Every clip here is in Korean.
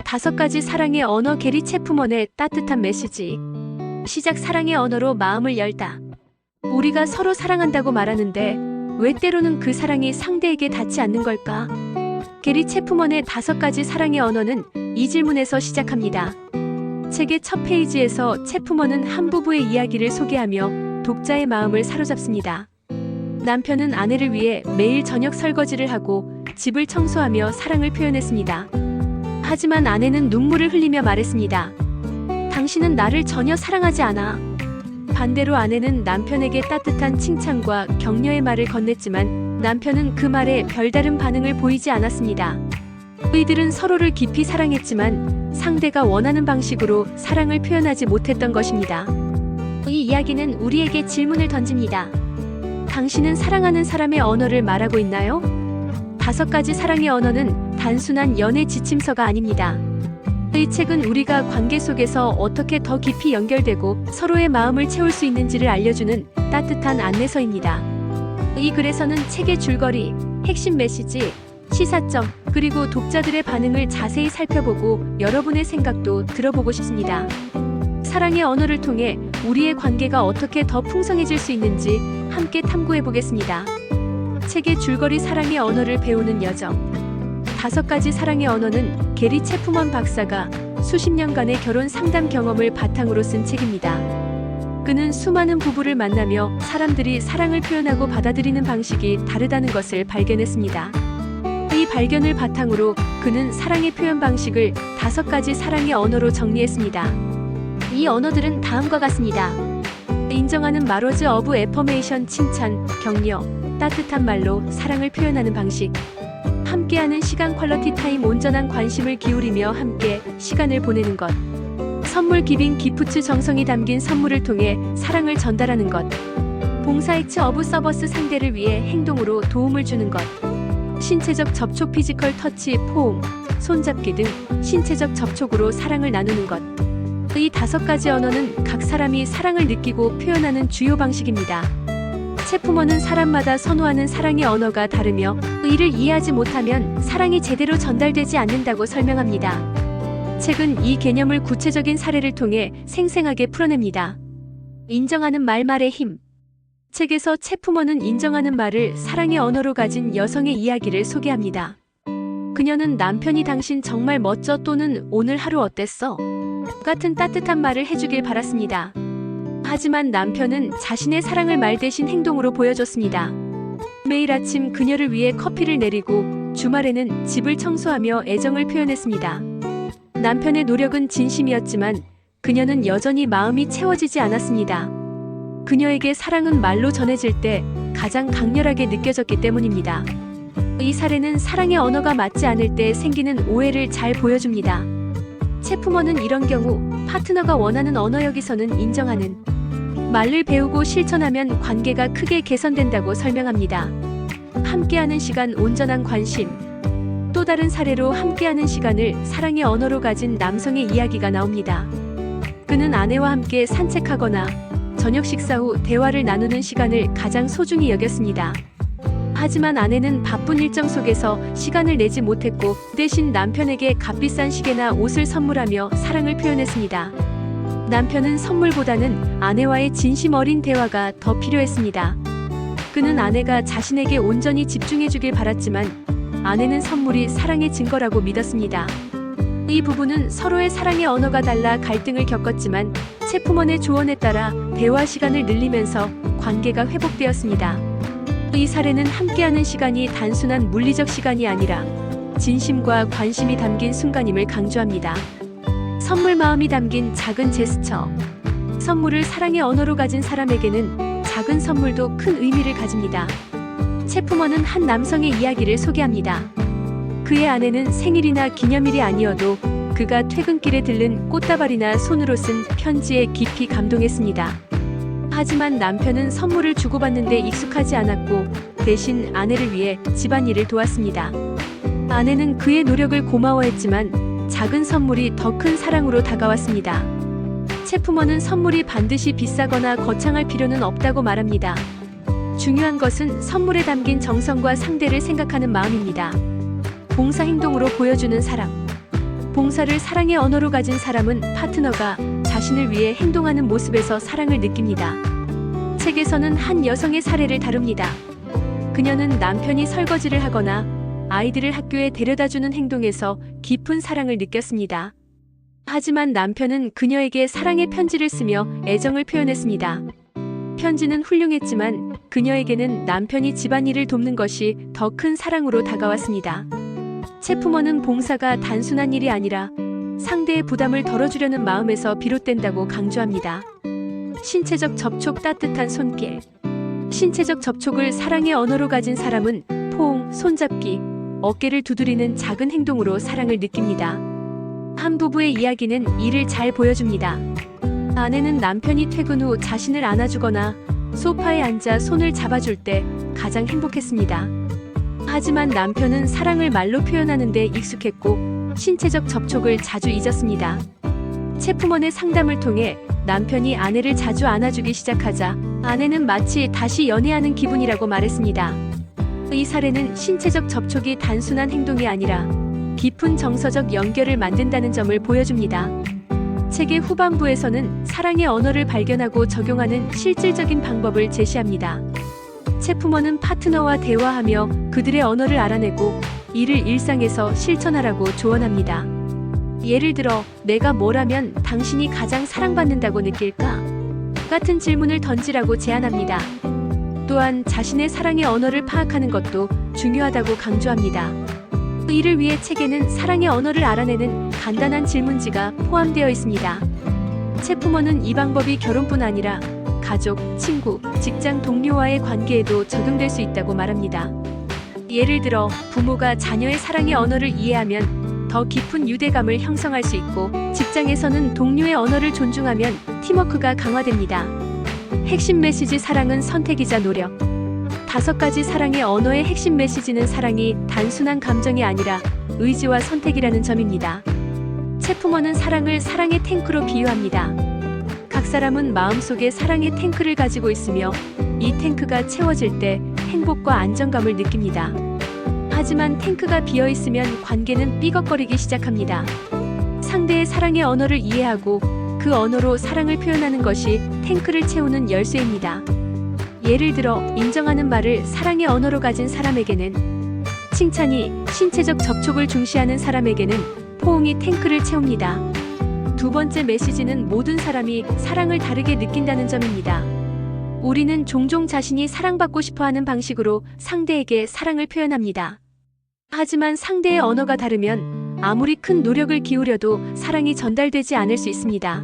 5가지 사랑의 언어 게리 체프먼의 따뜻한 메시지. 시작. 사랑의 언어로 마음을 열다. 우리가 서로 사랑한다고 말하는데 왜 때로는 그 사랑이 상대에게 닿지 않는 걸까? 게리 체프먼의 5가지 사랑의 언어는 이 질문에서 시작합니다. 책의 첫 페이지에서 체프먼은 한 부부의 이야기를 소개하며 독자의 마음을 사로잡습니다. 남편은 아내를 위해 매일 저녁 설거지를 하고 집을 청소하며 사랑을 표현했습니다. 하지만 아내는 눈물을 흘리며 말했습니다. 당신은 나를 전혀 사랑하지 않아. 반대로 아내는 남편에게 따뜻한 칭찬과 격려의 말을 건넸지만 남편은 그 말에 별다른 반응을 보이지 않았습니다. 이들은 서로를 깊이 사랑했지만 상대가 원하는 방식으로 사랑을 표현하지 못했던 것입니다. 이 이야기는 우리에게 질문을 던집니다. 당신은 사랑하는 사람의 언어를 말하고 있나요? 5가지 사랑의 언어는 단순한 연애 지침서가 아닙니다. 이 책은 우리가 관계 속에서 어떻게 더 깊이 연결되고 서로의 마음을 채울 수 있는지를 알려주는 따뜻한 안내서입니다. 이 글에서는 책의 줄거리, 핵심 메시지, 시사점, 그리고 독자들의 반응을 자세히 살펴보고 여러분의 생각도 들어보고 싶습니다. 사랑의 언어를 통해 우리의 관계가 어떻게 더 풍성해질 수 있는지 함께 탐구해 보겠습니다. 책의 줄거리. 사랑의 언어를 배우는 여정. 5가지 사랑의 언어는 게리 체프먼 박사가 수십 년간의 결혼 상담 경험을 바탕으로 쓴 책입니다. 그는 수많은 부부를 만나며 사람들이 사랑을 표현하고 받아들이는 방식이 다르다는 것을 발견했습니다. 이 발견을 바탕으로 그는 사랑의 표현 방식을 5가지 사랑의 언어로 정리했습니다. 이 언어들은 다음과 같습니다. 인정하는 말, 워즈 오브 애퍼메이션, 칭찬, 격려, 따뜻한 말로 사랑을 표현하는 방식. 함께하는 시간, 퀄러티 타임, 온전한 관심을 기울이며 함께 시간을 보내는 것. 선물, 기빙, 기프트, 정성이 담긴 선물을 통해 사랑을 전달하는 것. 봉사, 액트 오브 서버스, 상대를 위해 행동으로 도움을 주는 것. 신체적 접촉, 피지컬 터치, 포옹, 손잡기 등 신체적 접촉으로 사랑을 나누는 것. 이 5가지 언어는 각 사람이 사랑을 느끼고 표현하는 주요 방식입니다. 체프먼은 사람마다 선호하는 사랑의 언어가 다르며 이를 이해하지 못하면 사랑이 제대로 전달되지 않는다고 설명합니다. 책은 이 개념을 구체적인 사례를 통해 생생하게 풀어냅니다. 인정하는 말의 힘. 책에서 체프먼은 인정하는 말을 사랑의 언어로 가진 여성의 이야기를 소개합니다. 그녀는 남편이 당신 정말 멋져 또는 오늘 하루 어땠어? 같은 따뜻한 말을 해주길 바랐습니다. 하지만 남편은 자신의 사랑을 말 대신 행동으로 보여줬습니다. 매일 아침 그녀를 위해 커피를 내리고 주말에는 집을 청소하며 애정을 표현했습니다. 남편의 노력은 진심이었지만 그녀는 여전히 마음이 채워지지 않았습니다. 그녀에게 사랑은 말로 전해질 때 가장 강렬하게 느껴졌기 때문입니다. 이 사례는 사랑의 언어가 맞지 않을 때 생기는 오해를 잘 보여줍니다. 체프먼은 이런 경우 파트너가 원하는 언어, 여기서는 인정하는 말을 배우고 실천하면 관계가 크게 개선된다고 설명합니다. 함께하는 시간, 온전한 관심. 또 다른 사례로 함께하는 시간을 사랑의 언어로 가진 남성의 이야기가 나옵니다. 그는 아내와 함께 산책하거나 저녁 식사 후 대화를 나누는 시간을 가장 소중히 여겼습니다. 하지만 아내는 바쁜 일정 속에서 시간을 내지 못했고 대신 남편에게 값비싼 시계나 옷을 선물하며 사랑을 표현했습니다. 남편은 선물보다는 아내와의 진심 어린 대화가 더 필요했습니다. 그는 아내가 자신에게 온전히 집중해주길 바랐지만 아내는 선물이 사랑의 증거라고 믿었습니다. 이 부부는 서로의 사랑의 언어가 달라 갈등을 겪었지만 체프먼의 조언에 따라 대화 시간을 늘리면서 관계가 회복되었습니다. 이 사례는 함께하는 시간이 단순한 물리적 시간이 아니라 진심과 관심이 담긴 순간임을 강조합니다. 선물, 마음이 담긴 작은 제스처. 선물을 사랑의 언어로 가진 사람에게는 작은 선물도 큰 의미를 가집니다. 체프먼은 한 남성의 이야기를 소개합니다. 그의 아내는 생일이나 기념일이 아니어도 그가 퇴근길에 들른 꽃다발이나 손으로 쓴 편지에 깊이 감동했습니다. 하지만 남편은 선물을 주고받는데 익숙하지 않았고 대신 아내를 위해 집안일을 도왔습니다. 아내는 그의 노력을 고마워했지만 작은 선물이 더 큰 사랑으로 다가왔습니다. 체프먼은 선물이 반드시 비싸거나 거창할 필요는 없다고 말합니다. 중요한 것은 선물에 담긴 정성과 상대를 생각하는 마음입니다. 봉사 행동으로 보여주는 사랑. 봉사를 사랑의 언어로 가진 사람은 파트너가 자신을 위해 행동하는 모습에서 사랑을 느낍니다. 책에서는 한 여성의 사례를 다룹니다. 그녀는 남편이 설거지를 하거나 아이들을 학교에 데려다주는 행동에서 깊은 사랑을 느꼈습니다. 하지만 남편은 그녀에게 사랑의 편지를 쓰며 애정을 표현했습니다. 편지는 훌륭했지만 그녀에게는 남편이 집안일을 돕는 것이 더 큰 사랑으로 다가왔습니다. 체프먼은 봉사가 단순한 일이 아니라 상대의 부담을 덜어주려는 마음에서 비롯된다고 강조합니다. 신체적 접촉, 따뜻한 손길. 신체적 접촉을 사랑의 언어로 가진 사람은 포옹, 손잡기, 어깨를 두드리는 작은 행동으로 사랑을 느낍니다. 한 부부의 이야기는 이를 잘 보여줍니다. 아내는 남편이 퇴근 후 자신을 안아주거나 소파에 앉아 손을 잡아줄 때 가장 행복했습니다. 하지만 남편은 사랑을 말로 표현하는 데 익숙했고 신체적 접촉을 자주 잊었습니다. 체프먼의 상담을 통해 남편이 아내를 자주 안아주기 시작하자 아내는 마치 다시 연애하는 기분이라고 말했습니다. 이 사례는 신체적 접촉이 단순한 행동이 아니라 깊은 정서적 연결을 만든다는 점을 보여줍니다. 책의 후반부에서는 사랑의 언어를 발견하고 적용하는 실질적인 방법을 제시합니다. 체프먼은 파트너와 대화하며 그들의 언어를 알아내고 이를 일상에서 실천하라고 조언합니다. 예를 들어, 내가 뭘 하면 당신이 가장 사랑받는다고 느낄까? 같은 질문을 던지라고 제안합니다. 또한 자신의 사랑의 언어를 파악하는 것도 중요하다고 강조합니다. 이를 위해 책에는 사랑의 언어를 알아내는 간단한 질문지가 포함되어 있습니다. 체프먼은 이 방법이 결혼뿐 아니라 가족, 친구, 직장 동료와의 관계에도 적용될 수 있다고 말합니다. 예를 들어, 부모가 자녀의 사랑의 언어를 이해하면 더 깊은 유대감을 형성할 수 있고, 직장에서는 동료의 언어를 존중하면 팀워크가 강화됩니다. 핵심 메시지: 사랑은 선택이자 노력. 5가지 사랑의 언어의 핵심 메시지는 사랑이 단순한 감정이 아니라 의지와 선택이라는 점입니다. 체프먼은 사랑을 사랑의 탱크로 비유합니다. 각 사람은 마음속에 사랑의 탱크를 가지고 있으며 이 탱크가 채워질 때 행복과 안정감을 느낍니다. 하지만 탱크가 비어 있으면 관계는 삐걱거리기 시작합니다. 상대의 사랑의 언어를 이해하고 그 언어로 사랑을 표현하는 것이 탱크를 채우는 열쇠입니다. 예를 들어, 인정하는 말을 사랑의 언어로 가진 사람에게는 칭찬이, 신체적 접촉을 중시하는 사람에게는 포옹이 탱크를 채웁니다. 2번째 메시지는 모든 사람이 사랑을 다르게 느낀다는 점입니다. 우리는 종종 자신이 사랑받고 싶어하는 방식으로 상대에게 사랑을 표현합니다. 하지만 상대의 언어가 다르면 아무리 큰 노력을 기울여도 사랑이 전달되지 않을 수 있습니다.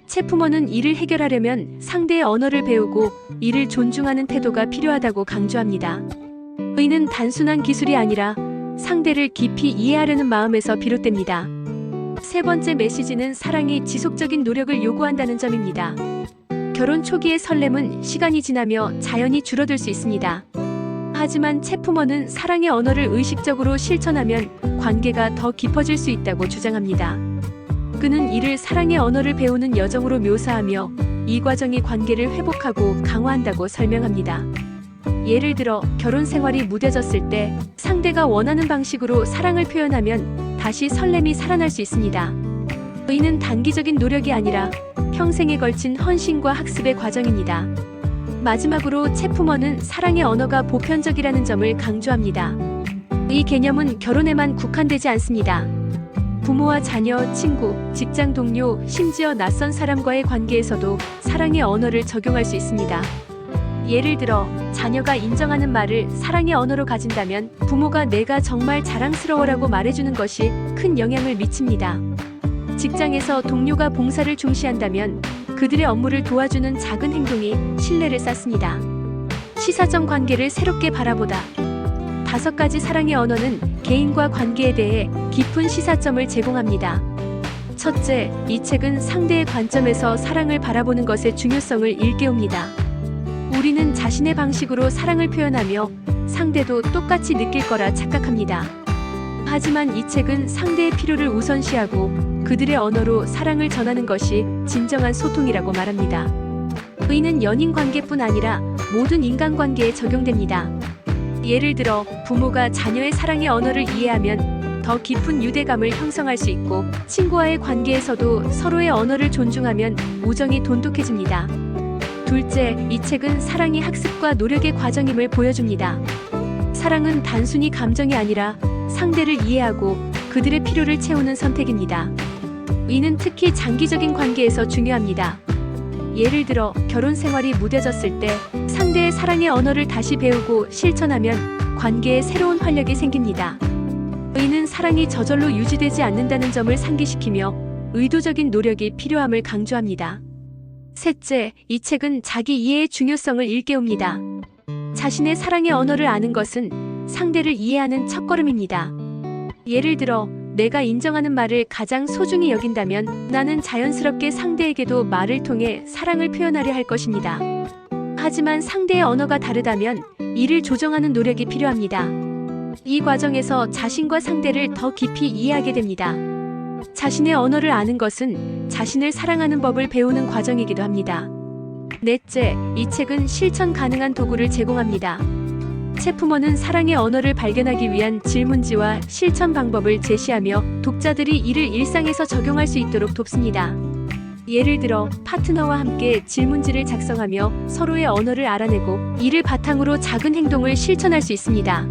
체프먼은 이를 해결하려면 상대의 언어를 배우고 이를 존중하는 태도가 필요하다고 강조합니다. 의는 단순한 기술이 아니라 상대를 깊이 이해하려는 마음에서 비롯됩니다. 3번째 메시지는 사랑이 지속적인 노력을 요구한다는 점입니다. 결혼 초기의 설렘은 시간이 지나며 자연히 줄어들 수 있습니다. 하지만 체프먼은 사랑의 언어를 의식적으로 실천하면 관계가 더 깊어질 수 있다고 주장합니다. 그는 이를 사랑의 언어를 배우는 여정으로 묘사하며 이 과정이 관계를 회복하고 강화한다고 설명합니다. 예를 들어, 결혼 생활이 무뎌졌을 때 상대가 원하는 방식으로 사랑을 표현하면 다시 설렘이 살아날 수 있습니다. 의는 단기적인 노력이 아니라 평생에 걸친 헌신과 학습의 과정입니다. 마지막으로 체프먼은 사랑의 언어가 보편적이라는 점을 강조합니다. 이 개념은 결혼에만 국한되지 않습니다. 부모와 자녀, 친구, 직장 동료, 심지어 낯선 사람과의 관계에서도 사랑의 언어를 적용할 수 있습니다. 예를 들어, 자녀가 인정하는 말을 사랑의 언어로 가진다면 부모가 내가 정말 자랑스러워라고 말해주는 것이 큰 영향을 미칩니다. 직장에서 동료가 봉사를 중시한다면 그들의 업무를 도와주는 작은 행동이 신뢰를 쌓습니다. 시사점 관계를 새롭게 바라보다. 5가지 사랑의 언어는 개인과 관계에 대해 깊은 시사점을 제공합니다. 첫째, 이 책은 상대의 관점에서 사랑을 바라보는 것의 중요성을 일깨웁니다. 우리는 자신의 방식으로 사랑을 표현하며 상대도 똑같이 느낄 거라 착각합니다. 하지만 이 책은 상대의 필요를 우선시하고 그들의 언어로 사랑을 전하는 것이 진정한 소통이라고 말합니다. 의는 연인 관계뿐 아니라 모든 인간관계에 적용됩니다. 예를 들어, 부모가 자녀의 사랑의 언어를 이해하면 더 깊은 유대감을 형성할 수 있고 친구와의 관계에서도 서로의 언어를 존중하면 우정이 돈독해집니다. 둘째, 이 책은 사랑이 학습과 노력의 과정임을 보여줍니다. 사랑은 단순히 감정이 아니라 상대를 이해하고 그들의 필요를 채우는 선택입니다. 이는 특히 장기적인 관계에서 중요합니다. 예를 들어 결혼 생활이 무뎌졌을 때 상대의 사랑의 언어를 다시 배우고 실천하면 관계에 새로운 활력이 생깁니다. 이는 사랑이 저절로 유지되지 않는다는 점을 상기시키며 의도적인 노력이 필요함을 강조합니다. 셋째, 이 책은 자기 이해의 중요성을 일깨웁니다. 자신의 사랑의 언어를 아는 것은 상대를 이해하는 첫걸음입니다. 예를 들어 내가 인정하는 말을 가장 소중히 여긴다면 나는 자연스럽게 상대에게도 말을 통해 사랑을 표현하려 할 것입니다. 하지만 상대의 언어가 다르다면 이를 조정하는 노력이 필요합니다. 이 과정에서 자신과 상대를 더 깊이 이해하게 됩니다. 자신의 언어를 아는 것은 자신을 사랑하는 법을 배우는 과정이기도 합니다. 넷째, 이 책은 실천 가능한 도구를 제공합니다. 체프먼은 사랑의 언어를 발견하기 위한 질문지와 실천 방법을 제시하며 독자들이 이를 일상에서 적용할 수 있도록 돕습니다. 예를 들어 파트너와 함께 질문지를 작성하며 서로의 언어를 알아내고 이를 바탕으로 작은 행동을 실천할 수 있습니다.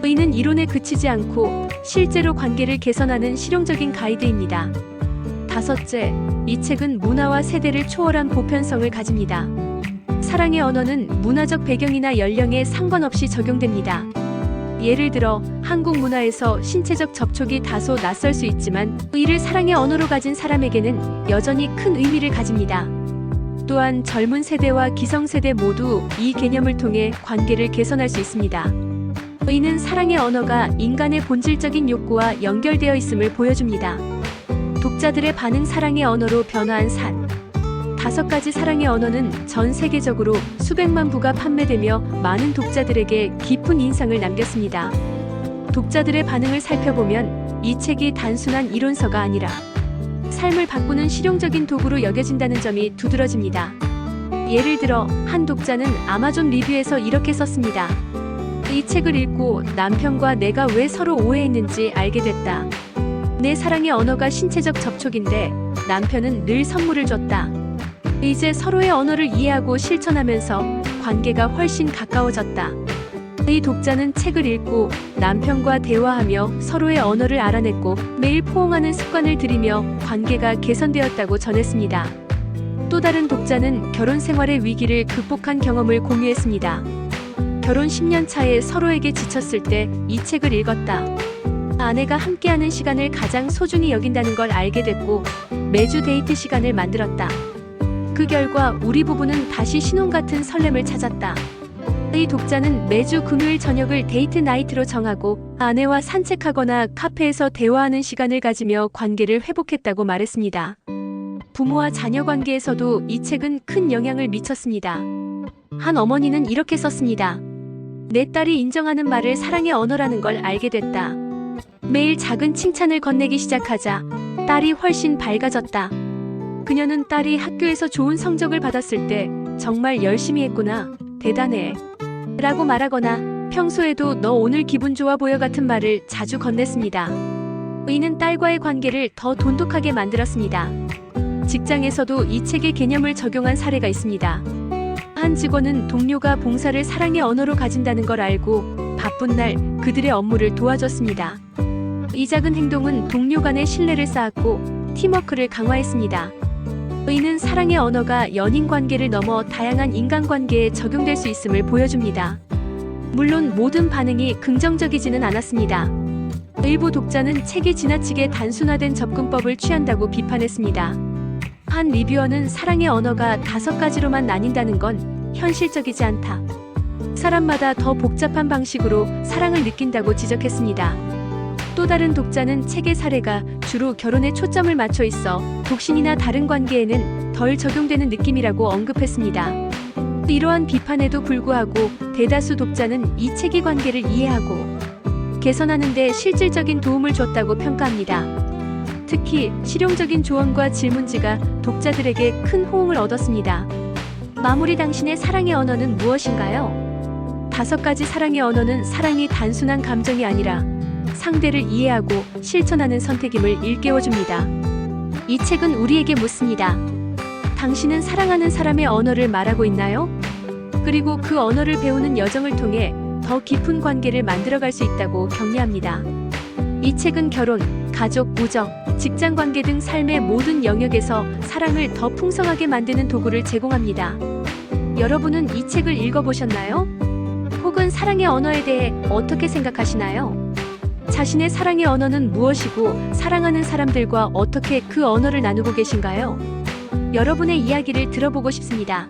이는 이론에 그치지 않고 실제로 관계를 개선하는 실용적인 가이드입니다. 다섯째, 이 책은 문화와 세대를 초월한 보편성을 가집니다. 사랑의 언어는 문화적 배경이나 연령에 상관없이 적용됩니다. 예를 들어 한국 문화에서 신체적 접촉이 다소 낯설 수 있지만 이를 사랑의 언어로 가진 사람에게는 여전히 큰 의미를 가집니다. 또한 젊은 세대와 기성세대 모두 이 개념을 통해 관계를 개선할 수 있습니다. 이는 사랑의 언어가 인간의 본질적인 욕구와 연결되어 있음을 보여줍니다. 독자들의 반응 사랑의 언어로 변화한 산 5가지 사랑의 언어는 전 세계적으로 수백만 부가 판매되며 많은 독자들에게 깊은 인상을 남겼습니다. 독자들의 반응을 살펴보면 이 책이 단순한 이론서가 아니라 삶을 바꾸는 실용적인 도구로 여겨진다는 점이 두드러집니다. 예를 들어 한 독자는 아마존 리뷰에서 이렇게 썼습니다. 이 책을 읽고 남편과 내가 왜 서로 오해했는지 알게 됐다. 내 사랑의 언어가 신체적 접촉인데 남편은 늘 선물을 줬다. 이제 서로의 언어를 이해하고 실천하면서 관계가 훨씬 가까워졌다. 이 독자는 책을 읽고 남편과 대화하며 서로의 언어를 알아냈고 매일 포옹하는 습관을 들이며 관계가 개선되었다고 전했습니다. 또 다른 독자는 결혼 생활의 위기를 극복한 경험을 공유했습니다. 결혼 10년 차에 서로에게 지쳤을 때 이 책을 읽었다. 아내가 함께하는 시간을 가장 소중히 여긴다는 걸 알게 됐고 매주 데이트 시간을 만들었다. 그 결과 우리 부부는 다시 신혼 같은 설렘을 찾았다. 이 독자는 매주 금요일 저녁을 데이트 나이트로 정하고 아내와 산책하거나 카페에서 대화하는 시간을 가지며 관계를 회복했다고 말했습니다. 부모와 자녀 관계에서도 이 책은 큰 영향을 미쳤습니다. 한 어머니는 이렇게 썼습니다. 내 딸이 인정하는 말을 사랑의 언어라는 걸 알게 됐다. 매일 작은 칭찬을 건네기 시작하자 딸이 훨씬 밝아졌다. 그녀는 딸이 학교에서 좋은 성적을 받았을 때 정말 열심히 했구나, 대단해 라고 말하거나 평소에도 너 오늘 기분 좋아 보여 같은 말을 자주 건넸습니다. 이는 딸과의 관계를 더 돈독하게 만들었습니다. 직장에서도 이 책의 개념을 적용한 사례가 있습니다. 한 직원은 동료가 봉사를 사랑의 언어로 가진다는 걸 알고 바쁜 날 그들의 업무를 도와줬습니다. 이 작은 행동은 동료 간의 신뢰를 쌓았고 팀워크를 강화했습니다. 이는 사랑의 언어가 연인 관계를 넘어 다양한 인간관계에 적용될 수 있음을 보여줍니다. 물론 모든 반응이 긍정적이지는 않았습니다. 일부 독자는 책이 지나치게 단순화된 접근법을 취한다고 비판했습니다. 한 리뷰어는 사랑의 언어가 5가지로만 나뉜다는 건 현실적이지 않다. 사람마다 더 복잡한 방식으로 사랑을 느낀다고 지적했습니다. 또 다른 독자는 책의 사례가 주로 결혼에 초점을 맞춰 있어 독신이나 다른 관계에는 덜 적용되는 느낌이라고 언급했습니다. 이러한 비판에도 불구하고 대다수 독자는 이 책이 관계를 이해하고 개선하는 데 실질적인 도움을 줬다고 평가합니다. 특히 실용적인 조언과 질문지가 독자들에게 큰 호응을 얻었습니다. 마무리 당신의 사랑의 언어는 무엇인가요? 5가지 사랑의 언어는 사랑이 단순한 감정이 아니라 상대를 이해하고 실천하는 선택임을 일깨워줍니다. 이 책은 우리에게 묻습니다. 당신은 사랑하는 사람의 언어를 말하고 있나요? 그리고 그 언어를 배우는 여정을 통해 더 깊은 관계를 만들어갈 수 있다고 격려합니다. 이 책은 결혼, 가족, 우정, 직장 관계 등 삶의 모든 영역에서 사랑을 더 풍성하게 만드는 도구를 제공합니다. 여러분은 이 책을 읽어보셨나요? 혹은 사랑의 언어에 대해 어떻게 생각하시나요? 자신의 사랑의 언어는 무엇이고 사랑하는 사람들과 어떻게 그 언어를 나누고 계신가요? 여러분의 이야기를 들어보고 싶습니다.